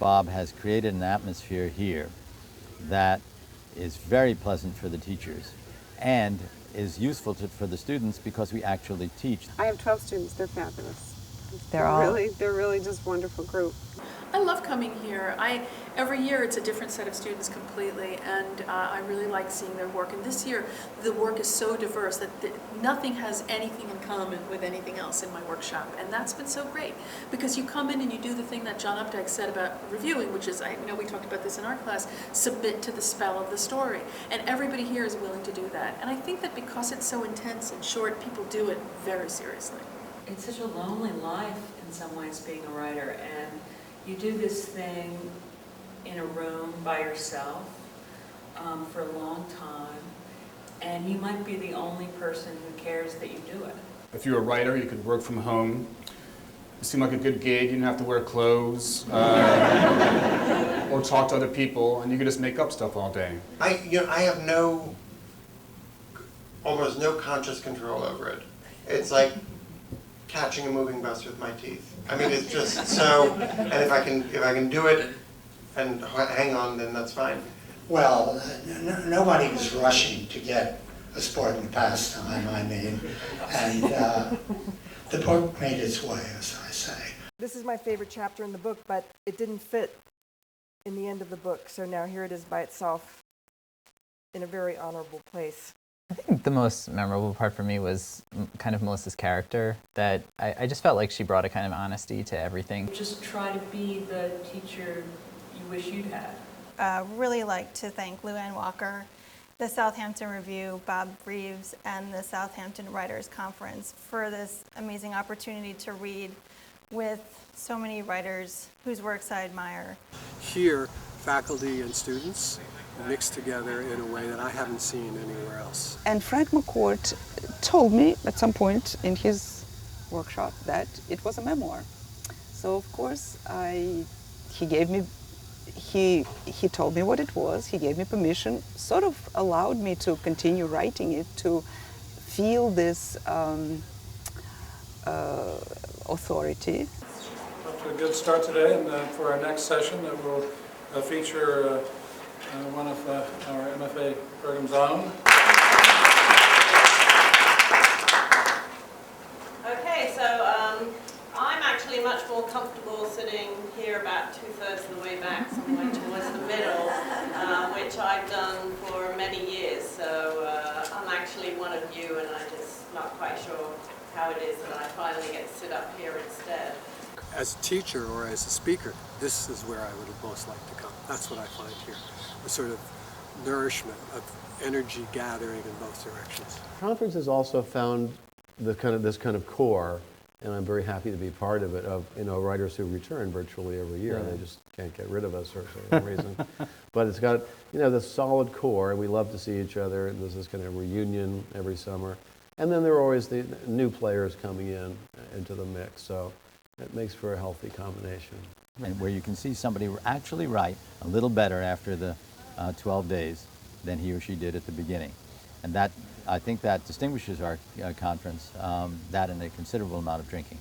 Bob has created an atmosphere here that is very pleasant for the teachers and is useful for the students because we actually teach. I have 12 students. They're fabulous. They're really just a wonderful group. I love coming here. Every year it's a different set of students completely, and I really like seeing their work. And this year the work is so diverse that nothing has anything in common with anything else in my workshop, and that's been so great because you come in and you do the thing that John Updike said about reviewing, which is, I know we talked about this in our class, submit to the spell of the story, and everybody here is willing to do that. And I think that because it's so intense and short, people do it very seriously. It's such a lonely life in some ways being a writer, and you do this thing in a room by yourself for a long time, and you might be the only person who cares that you do it. If you're a writer, you could work from home. It seemed like a good gig. You didn't have to wear clothes or talk to other people, and you could just make up stuff all day. I have almost no conscious control over it. It's like catching a moving bus with my teeth. I mean, it's just so, and if I can do it and hang on, then that's fine. Well, nobody is rushing to get a sport and pastime, I mean, and the book made its way, as I say. This is my favorite chapter in the book, but it didn't fit in the end of the book, so now here it is by itself in a very honorable place. I think the most memorable part for me was kind of Melissa's character, that I just felt like she brought a kind of honesty to everything. Just try to be the teacher you wish you'd had. Really like to thank Lou Ann Walker, the Southampton Review, Bob Reeves, and the Southampton Writers Conference for this amazing opportunity to read with so many writers whose works I admire. Here, faculty and students mixed together in a way that I haven't seen anywhere else. And Frank McCourt told me at some point in his workshop that it was a memoir. So of course he told me what it was, he gave me permission, sort of allowed me to continue writing it, to feel this authority. Off to a good start today, and for our next session that will feature one of our MFA program's own. Okay, so I'm actually much more comfortable sitting here about 2/3 of the way back, somewhere towards the middle, which I've done for many years. So I'm actually one of you, and I'm just not quite sure how it is that I finally get to sit up here instead. As a teacher or as a speaker, this is where I would have most liked to come. That's what I find here. A sort of nourishment of energy gathering in both directions. Conference has also found this kind of core, and I'm very happy to be part of it, of writers who return virtually every year. They just can't get rid of us for some reason. But it's got this solid core, and we love to see each other, and there's this kind of reunion every summer. And then there are always the new players coming into the mix, so it makes for a healthy combination. And where you can see somebody actually write a little better after the 12 days than he or she did at the beginning. And that, I think that distinguishes our conference, that and a considerable amount of drinking.